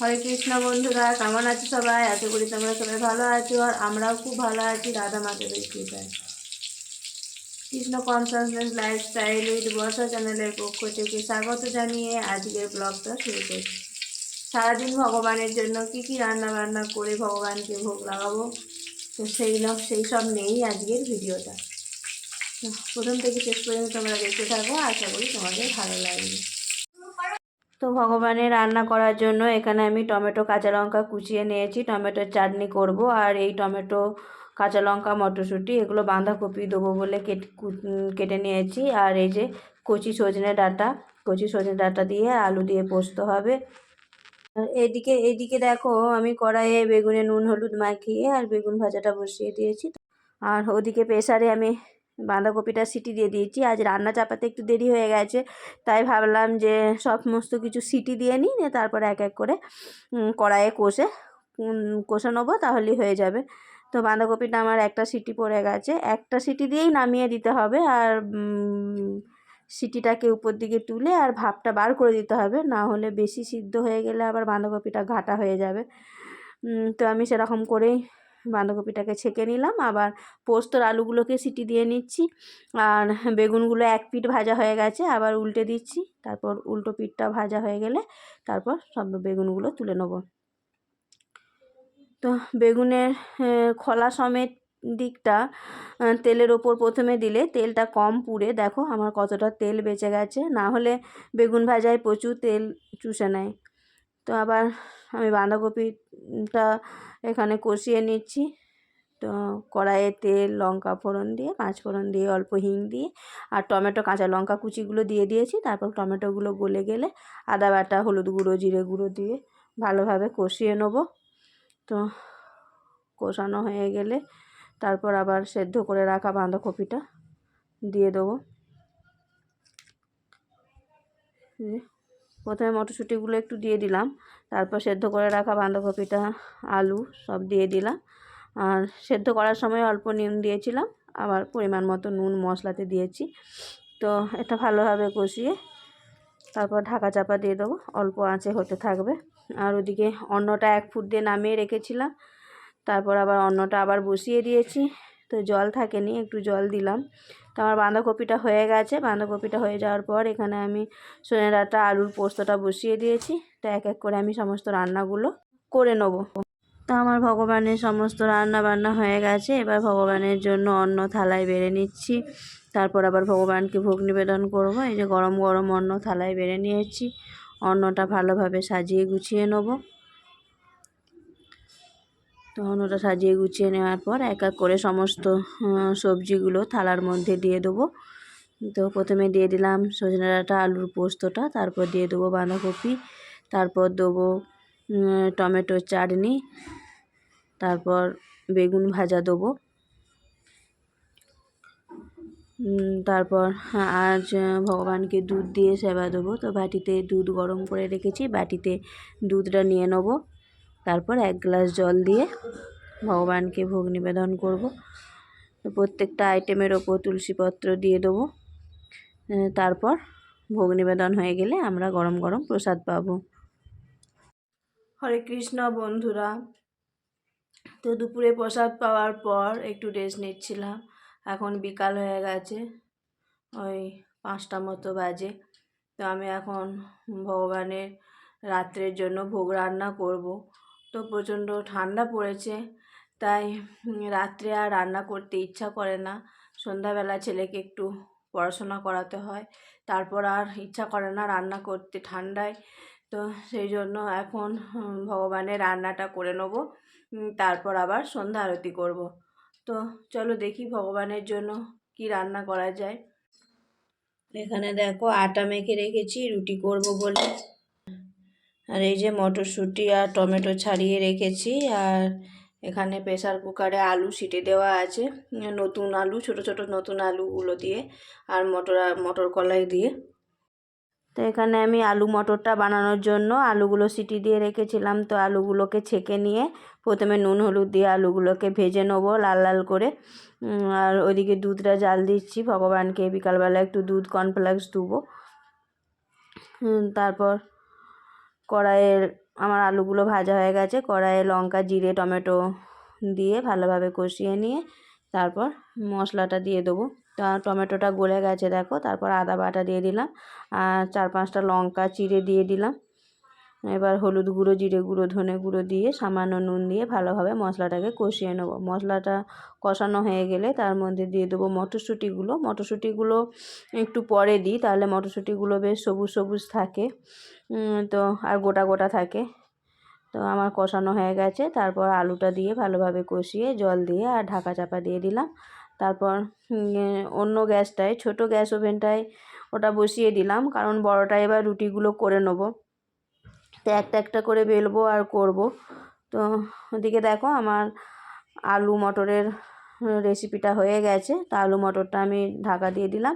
হরে কৃষ্ণ বন্ধুরা, কেমন আছো সবাই? আশা করি তোমরা সবাই ভালো আছো আর আমরাও খুব ভালো আছি রাধা মাধবের কৃপায়। কৃষ্ণ কনসাসনেস লাইফস্টাইল উইথ বর্ষা চ্যানেলের পক্ষ থেকে স্বাগত জানিয়ে আজকের ব্লগটা শুরু করছি। সারাদিন ভগবানের জন্য কি কি রান্না বান্না করে ভগবানকে ভোগ লাগাবো, তো সেই সব নিয়েই আজকের ভিডিওটা। তো প্রথম থেকে শেষ পর্যন্ত তোমরা দেখতে থাকো, আশা করি তোমাদের ভালো লাগবে। তো ভগবানের রান্না করার জন্য এখানে আমি টমেটো কাঁচা লঙ্কা কুচিয়ে নিয়েছি, টমেটোর চাটনি করব। আর এই টমেটো কাঁচা লঙ্কা মটরশুঁটি এগুলো বাঁধাকপি দেবো বলে কেটে নিয়েছি। আর এই যে কচি সজনে ডাঁটা দিয়ে আলু দিয়ে পোস্ত হবে। আর এইদিকে দেখো, আমি কড়াইয়ে বেগুনে নুন হলুদ মাখিয়ে আর বেগুন ভাজাটা বসিয়ে দিয়েছি। আর ওদিকে প্রেসারে আমি বাঁধাকপিটা সিটি দিয়ে দিয়েছি। আজ রান্না চাপাতে একটু দেরি হয়ে গেছে, তাই ভাবলাম যে সমস্ত কিছু সিটি দিয়ে নিই, তারপরে এক এক করে কড়াইয়ে কষে নেবো, তাহলেই হয়ে যাবে। তো বাঁধাকপিটা আমার একটা সিটি পড়ে গেছে, একটা সিটি দিয়েই নামিয়ে দিতে হবে। আর সিটিটাকে উপর দিকে তুলে আর ভাপটা বার করে দিতে হবে, না হলে বেশি সিদ্ধ হয়ে গেলে আবার বাঁধাকপিটা ঘাটা হয়ে যাবে। তো আমি সেরকম করেই বাঁধাকপিটাকে ছেঁকে নিলাম। আবার পোস্তর আলুগুলোকে সিটি দিয়ে নিচ্ছি। আর বেগুনগুলো এক পিঠ ভাজা হয়ে গেছে, আবার উল্টে দিচ্ছি। তারপর উল্টো পিঠটা ভাজা হয়ে গেলে তারপর সব বেগুনগুলো তুলে নেব। তো বেগুনের খোলা সমেত দিকটা তেলের ওপর প্রথমে দিলে তেলটা কম পুড়ে, দেখো আমার কতটা তেল বেঁচে গেছে, না হলে বেগুন ভাজায় প্রচুর তেল চুষে নেয়। তো আবার আমি বাঁধাকপিটা এখানে কষিয়ে নিচ্ছি। তো কড়াইয়ে তেল লঙ্কা ফোড়ন দিয়ে, পাঁচ ফোড়ন দিয়ে, অল্প হিং দিয়ে আর টমেটো কাঁচা লঙ্কা কুচিগুলো দিয়ে দিয়েছি। তারপর টমেটোগুলো গলে গেলে আদা বাটা, হলুদ গুঁড়ো, জিরে গুঁড়ো দিয়ে ভালোভাবে কষিয়ে নেব। তো কষানো হয়ে গেলে তারপর আবার সেদ্ধ করে রাখা বাঁধাকপিটা দিয়ে দেবো। প্রথমে মটরশুঁটিগুলো একটু দিয়ে দিলাম, তারপর সেদ্ধ করে রাখা বাঁধাকপিটা, আলু সব দিয়ে দিলাম। আর সেদ্ধ করার সময় অল্প নুন দিয়েছিলাম, আবার পরিমাণ মতো নুন মশলাতে দিয়েছি। তো এটা ভালোভাবে কষিয়ে তারপর ঢাকা চাপা দিয়ে দেবো, অল্প আঁচে হতে থাকবে। আর ওদিকে অন্নটা 1 ফুট দিয়ে নামিয়ে রেখেছিলাম, তারপর আবার অন্নটা আবার বসিয়ে দিয়েছি। তো জল থাকেনি, একটু জল দিলাম। তো আমার বাঁধাকপিটা হয়ে গেছে। বাঁধাকপিটা হয়ে যাওয়ার পর এখানে আমি সজনে ডাঁটা আলুর পোস্তটা বসিয়ে দিয়েছি। তো এক এক করে আমি সমস্ত রান্নাগুলো করে নেব। তো আমার ভগবানের সমস্ত রান্না বান্না হয়ে গেছে। এবার ভগবানের জন্য অন্ন থালায় বেড়ে নিচ্ছি, তারপর আবার ভগবানকে ভোগ নিবেদন করব। এই যে গরম গরম অন্ন থালায় বেড়ে নিয়েছি, অন্নটা ভালোভাবে সাজিয়ে গুছিয়ে নেব। তো অন্নটা সাজিয়ে গুছিয়ে নেওয়ার পর এক এক করে সমস্ত সবজিগুলো থালার মধ্যে দিয়ে দেবো। তো প্রথমে দিয়ে দিলাম সজনে ডাঁটা আলুর পোস্তটা, তারপর দিয়ে দেবো বাঁধাকপি, তারপর দেবো টমেটোর চাটনি, তারপর বেগুন ভাজা দেবো। তারপর আজ ভগবানকে দুধ দিয়ে সেবা দেবো। তো বাটিতে দুধ গরম করে রেখেছি, বাটিতে দুধটা নিয়ে নেব। তারপর 1 গ্লাস জল দিয়ে ভগবানকে ভোগ নিবেদন করব। তো প্রত্যেকটা আইটেমের ওপর তুলসীপত্র দিয়ে দেবো। তারপর ভোগ নিবেদন হয়ে গেলে আমরা গরম গরম প্রসাদ পাবো। হরে কৃষ্ণ বন্ধুরা, তো দুপুরে প্রসাদ পাওয়ার পর একটু রেস্ট নিচ্ছিলাম। এখন বিকাল হয়ে গেছে, ওই 5টা মতো বাজে। তো আমি এখন ভগবানের রাত্রের জন্য ভোগ রান্না করব। তো প্রচণ্ড ঠান্ডা পড়েছে, তাই রাত্রে আর রান্না করতে ইচ্ছা করে না। সন্ধ্যাবেলা ছেলেকে একটু পড়াশোনা করাতে হয়, তারপর আর ইচ্ছা করে না রান্না করতে ঠান্ডায়। তো সেই জন্য এখন ভগবানের রান্নাটা করে নেব, তারপর আবার সন্ধ্যা আরতি করব। তো চলো দেখি ভগবানের জন্য কি রান্না করা যায়। এখানে দেখো আটা মেখে রেখেছি রুটি করব বলে। আর এই যে মটরশুঁটি আর টমেটো ছাড়িয়ে রেখেছি। আর এখানে প্রেসার কুকারে আলু সিটি দেওয়া আছে, নতুন আলু, ছোট ছোট নতুন আলুগুলো দিয়ে, আর মটর কলাই দিয়ে। তো এখানে আমি আলু মটরটা বানানোর জন্য আলুগুলো সিটি দিয়ে রেখেছিলাম। তো আলুগুলোকে ছেঁকে নিয়ে প্রথমে নুন হলুদ দিয়ে আলুগুলোকে ভেজে নেবো লাল লাল করে। আর ওইদিকে দুধটা জাল দিচ্ছি, ভগবানকে বিকালবেলা একটু দুধ কর্নফ্লেক্স দেবো। তারপর কড়াইয়ের আমার আলুগুলো ভাজা হয়ে গেছে। কড়াইয়ে লঙ্কা, জিরে, টমেটো দিয়ে ভালোভাবে কষিয়ে নিয়ে তারপর মশলাটা দিয়ে দেবো। টমেটোটা গলে গেছে দেখো। তারপর আদা বাটা দিয়ে দিলাম আর 4-5টা লঙ্কা চিড়ে দিয়ে দিলাম। এবার হলুদ গুঁড়ো, জিরে গুঁড়ো, ধনে গুঁড়ো দিয়ে সামান্য নুন দিয়ে ভালোভাবে মশলাটাকে কষিয়ে নেবো। মশলাটা কষানো হয়ে গেলে তার মধ্যে দিয়ে দেবো মটরশুঁটিগুলো। মটরশুঁটিগুলো একটু পরে দিই, তাহলে মটরশুঁটিগুলো বেশ সবুজ সবুজ থাকে, তো আর গোটা গোটা থাকে। তো আমার কষানো হয়ে গেছে। তারপর আলুটা দিয়ে ভালোভাবে কষিয়ে জল দিয়ে আর ঢাকা চাপা দিয়ে দিলাম। তারপর অন্য গ্যাসটায়, ছোট গ্যাস ওভেনটায় ওটা বসিয়ে দিলাম, কারণ বড়টা এবার রুটিগুলো করে নেবো। তো একটা একটা করে বেলবো আর করব। তো ওদিকে দেখো আমার আলু মটরের রেসিপিটা হয়ে গেছে। তো আলু মটরটা আমি ঢাকা দিয়ে দিলাম।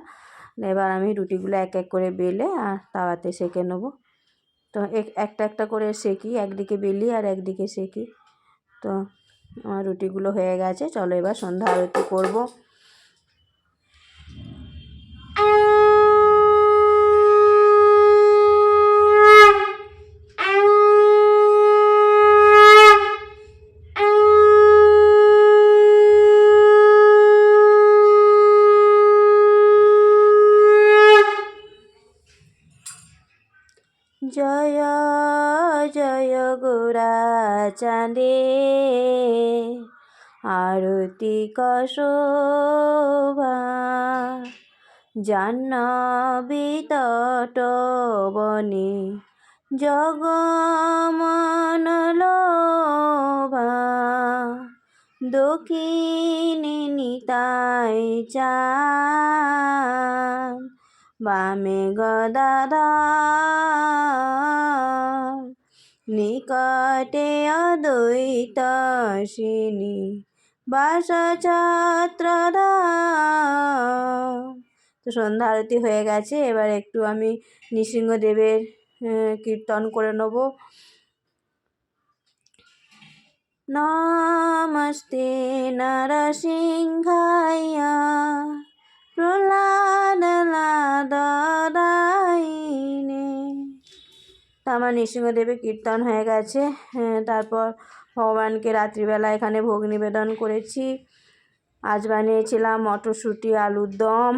এবার আমি রুটিগুলো এক এক করে বেলে আর তাওয়াতে সেঁকে নেবো। তো একটা একটা করে সেঁকি, একদিকে বেলি আর একদিকে সেঁকি। তো আমার রুটিগুলো হয়ে গেছে। চলো এবার সন্ধ্যা আরতি করবো। জয় জয় গোরা চাঁদে আরতি কশোভা, জাহ্নবী তটবনে জগমনলোভা, দক্ষিণে নিতাই চাঁদ, বামে গদাধর, নিকটে অদ্বৈতশিনী বাসছত্রধর। তো সন্ধ্যা আরতি হয়ে গেছে। এবার একটু আমি নৃসিংহদেবের কীর্তন করে নেব। নমস্তে নরসিংহায় প্রহ্লাদলাদায়িনে। তো আমার নৃসিংহদেবের কীর্তন হয়ে গেছে। তারপর ভগবানকে রাত্রিবেলা এখানে ভোগ নিবেদন করেছি। আজ বানিয়েছিলাম মটরশুঁটি, আলুর দম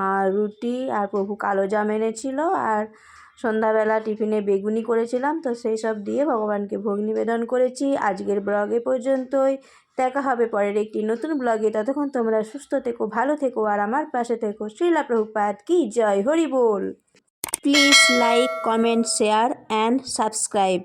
আর রুটি, আর প্রভু কালোজাম এনেছিল, আর সন্ধ্যাবেলা টিফিনে বেগুনি করেছিলাম। তো সেই সব দিয়ে ভগবানকে ভোগ নিবেদন করেছি। আজকের ব্লগে পর্যন্তই। দেখা হবে পরের একটি নতুন ব্লগে। ততক্ষণ তোমরা সুস্থ থেকো, ভালো থেকো আর আমার পাশে থেকো। শ্রীলা প্রভুপাদ কি জয়, হরি বল। Please like, comment, share and subscribe.